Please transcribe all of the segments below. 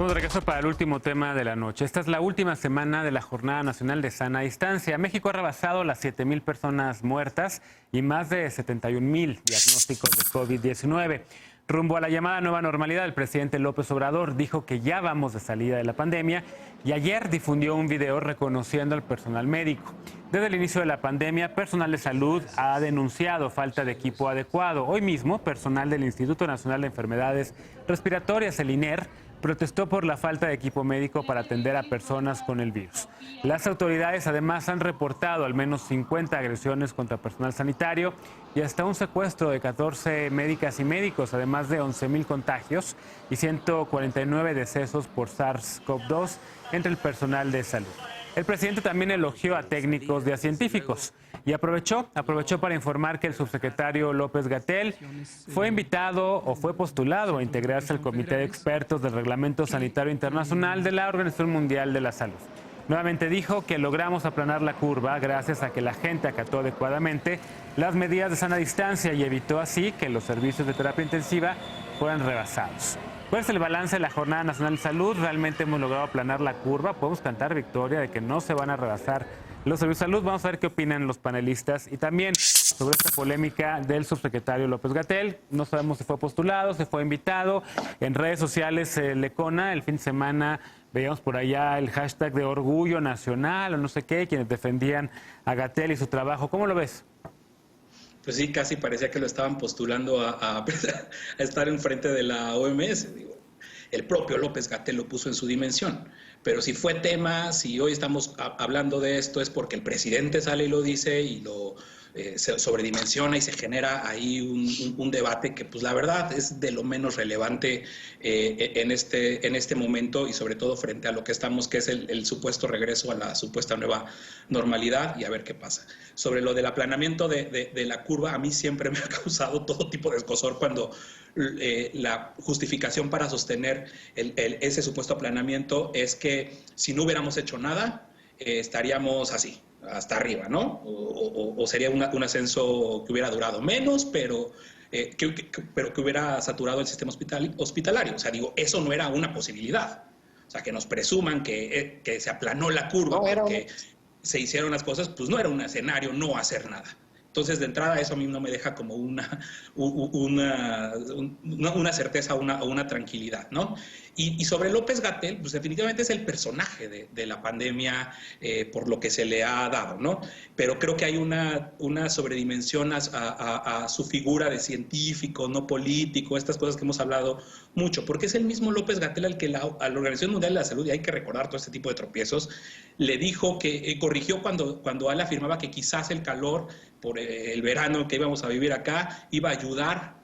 Estamos de regreso para el último tema de la noche. Esta es la última semana de la Jornada Nacional de Sana Distancia. México ha rebasado las 7,000 personas muertas y más de 71,000 diagnósticos de COVID-19. Rumbo a la llamada nueva normalidad, el presidente López Obrador dijo que ya vamos de salida de la pandemia y ayer difundió un video reconociendo al personal médico. Desde el inicio de la pandemia, personal de salud ha denunciado falta de equipo adecuado. Hoy mismo, personal del Instituto Nacional de Enfermedades Respiratorias, el INER, protestó por la falta de equipo médico para atender a personas con el virus. Las autoridades además han reportado al menos 50 agresiones contra personal sanitario y hasta un secuestro de 14 médicas y médicos, además de 11,000 contagios y 149 decesos por SARS-CoV-2 entre el personal de salud. El presidente también elogió a técnicos y a científicos y aprovechó para informar que el subsecretario López-Gatell fue invitado o fue postulado a integrarse al Comité de Expertos del Reglamento Sanitario Internacional de la Organización Mundial de la Salud. Nuevamente dijo que logramos aplanar la curva gracias a que la gente acató adecuadamente las medidas de sana distancia y evitó así que los servicios de terapia intensiva fueran rebasados. ¿Cuál es el balance de la Jornada Nacional de Salud? ¿Realmente hemos logrado aplanar la curva? ¿Podemos cantar victoria de que no se van a rebasar los servicios de salud? Vamos a ver qué opinan los panelistas. Y también sobre esta polémica del subsecretario López-Gatell. No sabemos si fue postulado, si fue invitado. En redes sociales, Lecona, el fin de semana veíamos por allá el hashtag de orgullo nacional o no sé qué, quienes defendían a Gatell y su trabajo. ¿Cómo lo ves? Pues sí, casi parecía que lo estaban postulando a estar enfrente de la OMS. Digo, el propio López-Gatell lo puso en su dimensión. Pero si fue tema, si hoy estamos hablando de esto, es porque el presidente sale y lo dice y lo se sobredimensiona y se genera ahí un debate que, pues la verdad, es de lo menos relevante en este momento y sobre todo frente a lo que estamos, que es el supuesto regreso a la supuesta nueva normalidad y a ver qué pasa. Sobre lo del aplanamiento de la curva, a mí siempre me ha causado todo tipo de escozor cuando la justificación para sostener ese supuesto aplanamiento es que si no hubiéramos hecho nada, estaríamos así, hasta arriba, ¿no? O sería un ascenso que hubiera durado menos, pero que hubiera saturado el sistema hospitalario. O sea, digo, eso no era una posibilidad. O sea, que nos presuman que se aplanó la curva porque se hicieron las cosas, pues no era un escenario no hacer nada. Entonces, de entrada, eso a mí no me deja como una certeza o una tranquilidad, ¿no? Y sobre López-Gatell, pues definitivamente es el personaje de la pandemia por lo que se le ha dado, ¿no? Pero creo que hay una sobredimensión a su figura de científico, no político, estas cosas que hemos hablado mucho, porque es el mismo López-Gatell al que a la Organización Mundial de la Salud, y hay que recordar todo este tipo de tropiezos, le dijo que corrigió cuando él afirmaba que quizás el calor por el verano que íbamos a vivir acá iba a ayudar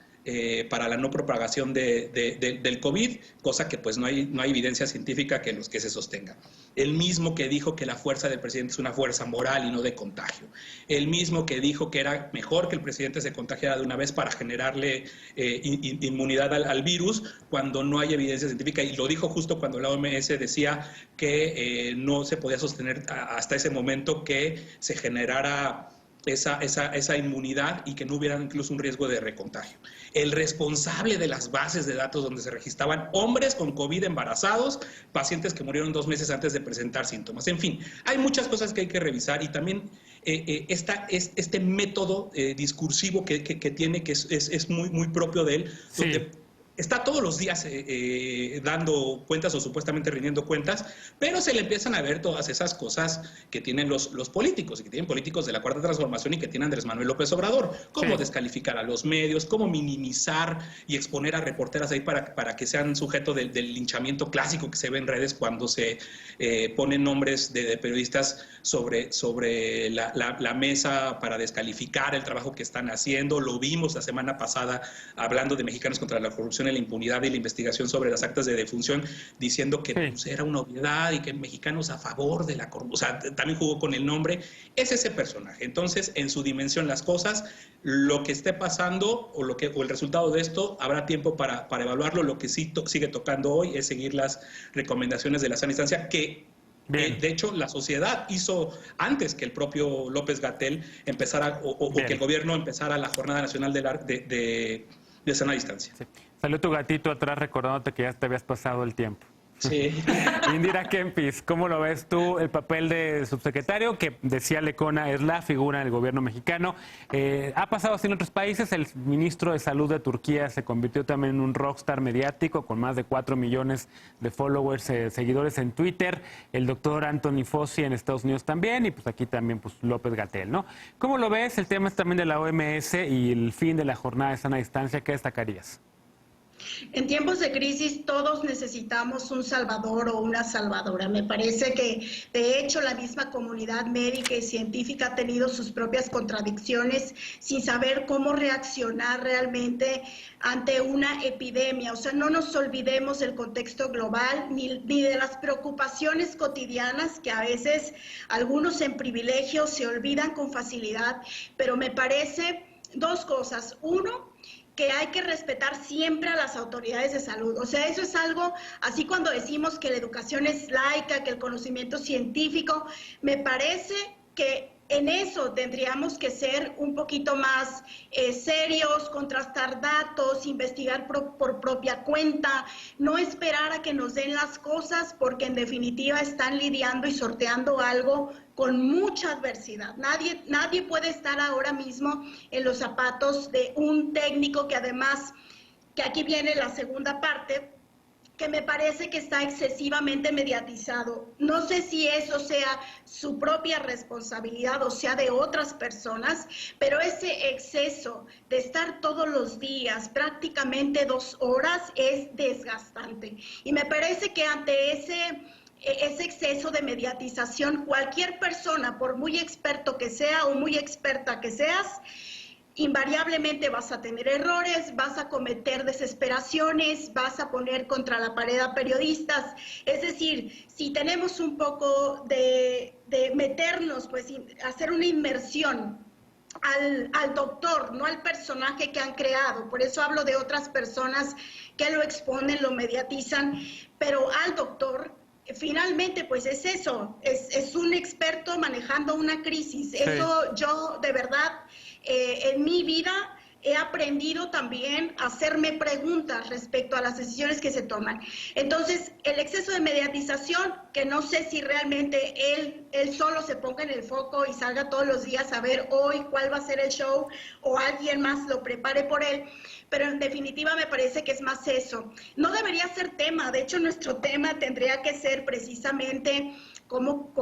para la no propagación del COVID, cosa que pues no hay evidencia científica que se sostenga. El mismo que dijo que la fuerza del presidente es una fuerza moral y no de contagio. El mismo que dijo que era mejor que el presidente se contagiara de una vez para generarle inmunidad al virus cuando no hay evidencia científica, y lo dijo justo cuando la OMS decía que no se podía sostener hasta ese momento que se generara esa inmunidad y que no hubiera incluso un riesgo de recontagio. El responsable de las bases de datos donde se registraban hombres con COVID embarazados, pacientes que murieron 2 meses antes de presentar síntomas. En fin, hay muchas cosas que hay que revisar y también este método discursivo que tiene, que es muy propio de él, sí, donde está todos los días dando cuentas o supuestamente rindiendo cuentas, pero se le empiezan a ver todas esas cosas que tienen los políticos, y que tienen políticos de la Cuarta Transformación y que tiene Andrés Manuel López Obrador, cómo descalificar a los medios, cómo minimizar y exponer a reporteras ahí para que sean sujeto del linchamiento clásico que se ve en redes cuando se ponen nombres de periodistas sobre la mesa para descalificar el trabajo que están haciendo. Lo vimos la semana pasada hablando de Mexicanos contra la Corrupción, la impunidad y la investigación sobre las actas de defunción, diciendo que pues, era una obviedad y que mexicanos a favor de la corrupción. O sea, también jugó con el nombre. Es ese personaje. Entonces, en su dimensión las cosas, lo que esté pasando o el resultado de esto, habrá tiempo para evaluarlo. Lo que sí sigue tocando hoy es seguir las recomendaciones de la sana distancia, que de hecho la sociedad hizo antes que el propio López-Gatell empezara o que el gobierno empezara la Jornada Nacional de sana distancia. Sí. Salió tu gatito atrás recordándote que ya te habías pasado el tiempo. Sí. Indira Kempis, ¿cómo lo ves tú el papel de subsecretario? Que decía Lecona, es la figura del gobierno mexicano. Ha pasado así en otros países. El ministro de Salud de Turquía se convirtió también en un rockstar mediático con más de 4 millones de followers, seguidores en Twitter. El doctor Anthony Fauci en Estados Unidos también, y pues aquí también pues López-Gatell, ¿no? ¿Cómo lo ves? El tema es también de la OMS y el fin de la jornada de sana distancia. ¿Qué destacarías? En tiempos de crisis todos necesitamos un salvador o una salvadora. Me parece que, de hecho, la misma comunidad médica y científica ha tenido sus propias contradicciones sin saber cómo reaccionar realmente ante una epidemia. O sea, no nos olvidemos del contexto global ni de las preocupaciones cotidianas que a veces algunos en privilegio se olvidan con facilidad, pero me parece dos cosas. Uno, que hay que respetar siempre a las autoridades de salud. O sea, eso es algo, así cuando decimos que la educación es laica, que el conocimiento científico, me parece que en eso tendríamos que ser un poquito más serios, contrastar datos, investigar por propia cuenta, no esperar a que nos den las cosas, porque en definitiva están lidiando y sorteando algo con mucha adversidad. Nadie puede estar ahora mismo en los zapatos de un técnico que además, que aquí viene la segunda parte, que me parece que está excesivamente mediatizado. No sé si eso sea su propia responsabilidad o sea de otras personas, pero ese exceso de estar todos los días, prácticamente 2 horas, es desgastante. Y me parece que ante ese exceso de mediatización, cualquier persona, por muy experto que sea o muy experta que seas, invariablemente vas a tener errores, vas a cometer desesperaciones, vas a poner contra la pared a periodistas. Es decir, si tenemos un poco de meternos, pues hacer una inmersión al doctor, no al personaje que han creado. Por eso hablo de otras personas que lo exponen, lo mediatizan, pero al doctor, finalmente, pues es eso, es un experto manejando una crisis. Sí. Eso yo, de verdad, en mi vida he aprendido también a hacerme preguntas respecto a las decisiones que se toman. Entonces, el exceso de mediatización, que no sé si realmente él solo se ponga en el foco y salga todos los días a ver hoy cuál va a ser el show, o alguien más lo prepare por él, pero en definitiva me parece que es más eso. No debería ser tema, de hecho nuestro tema tendría que ser precisamente cómo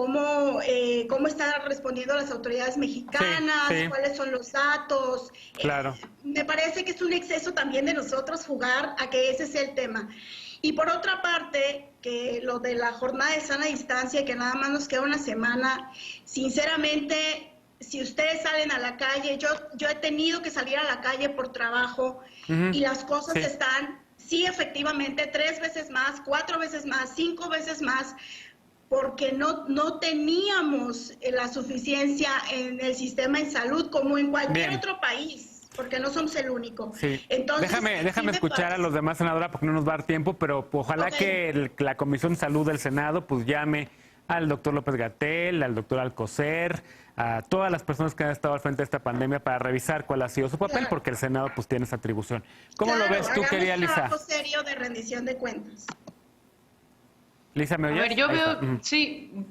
están respondiendo las autoridades mexicanas, sí. Cuáles son los datos. Claro. Me parece que es un exceso también de nosotros jugar a que ese sea el tema. Y por otra parte, que lo de la jornada de sana distancia, que nada más nos queda una semana, sinceramente, si ustedes salen a la calle, yo he tenido que salir a la calle por trabajo, y las cosas están, sí, efectivamente, 3 veces más, 4 veces más, 5 veces más, porque no teníamos la suficiencia en el sistema de salud como en cualquier otro país, porque no somos el único. Sí. Entonces, déjame escuchar a los demás, senadora, porque no nos va a dar tiempo, pero ojalá que la Comisión de Salud del Senado pues llame al doctor López-Gatell, al doctor Alcocer, a todas las personas que han estado al frente de esta pandemia para revisar cuál ha sido su papel, porque el Senado pues tiene esa atribución. ¿Cómo lo ves tú, querida Lisa? Un trabajo serio de rendición de cuentas. Lisa, ¿me oyes? A ver,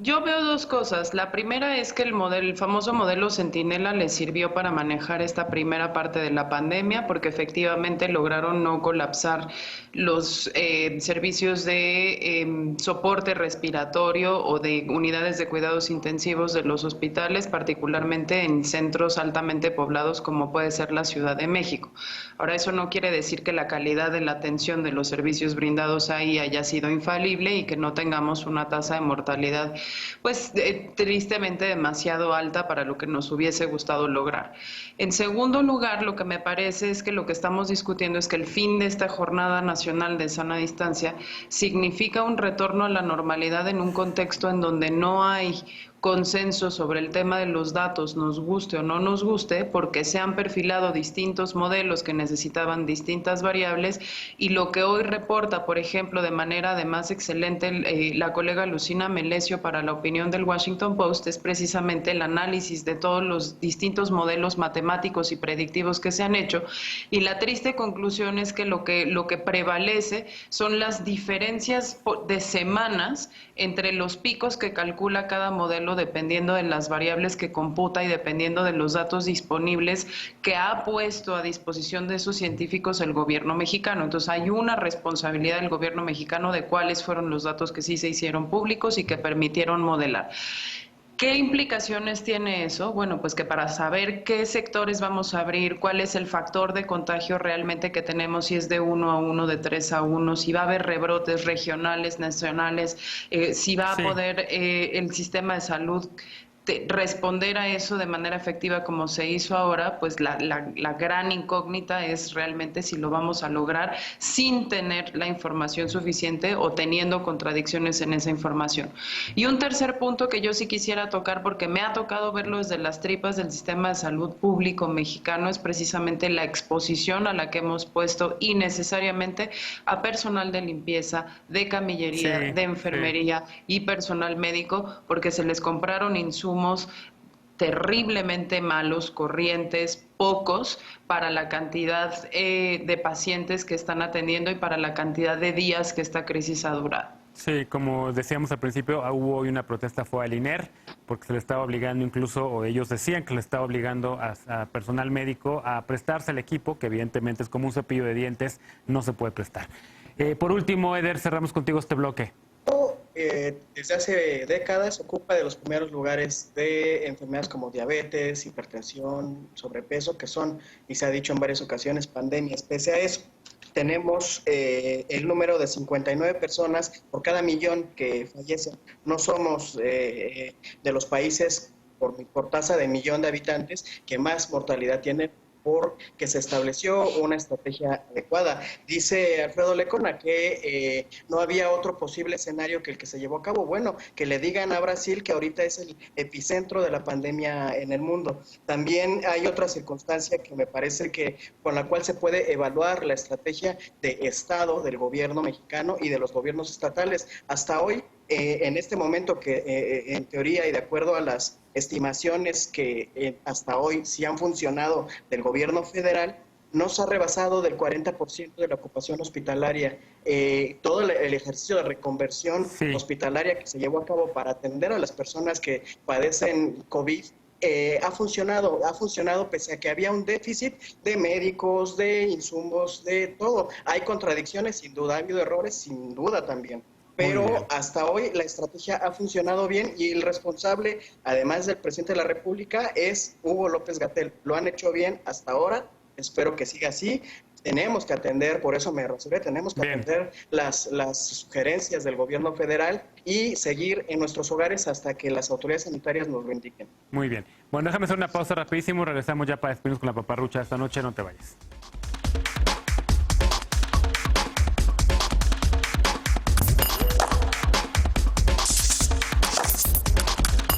yo veo 2 cosas. La primera es que el famoso modelo Centinela les sirvió para manejar esta primera parte de la pandemia, porque efectivamente lograron no colapsar los servicios de soporte respiratorio o de unidades de cuidados intensivos de los hospitales, particularmente en centros altamente poblados como puede ser la Ciudad de México. Ahora, eso no quiere decir que la calidad de la atención de los servicios brindados ahí haya sido infalible y que no tengamos una tasa de mortalidad pues tristemente demasiado alta para lo que nos hubiese gustado lograr. En segundo lugar, lo que me parece es que lo que estamos discutiendo es que el fin de esta Jornada Nacional de Sana Distancia significa un retorno a la normalidad en un contexto en donde no hay consenso sobre el tema de los datos, nos guste o no nos guste, porque se han perfilado distintos modelos que necesitaban distintas variables, y lo que hoy reporta, por ejemplo, de manera además excelente la colega Lucina Melesio para La Opinión del Washington Post, es precisamente el análisis de todos los distintos modelos matemáticos y predictivos que se han hecho, y la triste conclusión es que lo que prevalece son las diferencias de semanas entre los picos que calcula cada modelo dependiendo de las variables que computa y dependiendo de los datos disponibles que ha puesto a disposición de sus científicos el gobierno mexicano. Entonces hay una responsabilidad del gobierno mexicano de cuáles fueron los datos que sí se hicieron públicos y que permitieron modelar. ¿Qué implicaciones tiene eso? Bueno, pues que para saber qué sectores vamos a abrir, cuál es el factor de contagio realmente que tenemos, si es de 1-1, de 3-1, si va a haber rebrotes regionales, nacionales, si va a poder el sistema de salud responder a eso de manera efectiva como se hizo ahora, pues la gran incógnita es realmente si lo vamos a lograr sin tener la información suficiente o teniendo contradicciones en esa información. Y un tercer punto que yo sí quisiera tocar, porque me ha tocado verlo desde las tripas del sistema de salud público mexicano, es precisamente la exposición a la que hemos puesto innecesariamente a personal de limpieza, de camillería, de enfermería y personal médico, porque se les compraron insumos terriblemente malos, corrientes, pocos, para la cantidad de pacientes que están atendiendo y para la cantidad de días que esta crisis ha durado. Sí, como decíamos al principio, hubo hoy una protesta, fue al INER, porque se le estaba obligando incluso, o ellos decían que le estaba obligando a personal médico a prestarse el equipo, que evidentemente es como un cepillo de dientes, no se puede prestar. Por último, Eder, cerramos contigo este bloque. Desde hace décadas ocupa de los primeros lugares de enfermedades como diabetes, hipertensión, sobrepeso, que son, y se ha dicho en varias ocasiones, pandemias. Pese a eso, tenemos el número de 59 personas por cada millón que fallecen. No somos de los países por tasa de millón de habitantes que más mortalidad tienen, porque se estableció una estrategia adecuada. Dice Alfredo Lecona que no había otro posible escenario que el que se llevó a cabo. Bueno, que le digan a Brasil que ahorita es el epicentro de la pandemia en el mundo. También hay otra circunstancia que me parece que con la cual se puede evaluar la estrategia de Estado del gobierno mexicano y de los gobiernos estatales. Hasta hoy, en este momento que en teoría y de acuerdo a las estimaciones que hasta hoy sí han funcionado del gobierno federal, no se ha rebasado del 40% de la ocupación hospitalaria. Todo el ejercicio de reconversión hospitalaria que se llevó a cabo para atender a las personas que padecen COVID ha funcionado pese a que había un déficit de médicos, de insumos, de todo. Hay contradicciones, sin duda, ha habido errores, sin duda también. Pero hasta hoy la estrategia ha funcionado bien y el responsable, además del presidente de la República, es Hugo López-Gatell. Lo han hecho bien hasta ahora, espero que siga así. Tenemos que atender, por eso me reservé, tenemos que atender las sugerencias del gobierno federal y seguir en nuestros hogares hasta que las autoridades sanitarias nos lo indiquen. Muy bien. Bueno, déjame hacer una pausa rapidísimo, regresamos ya para despedirnos con la paparrucha esta noche, no te vayas.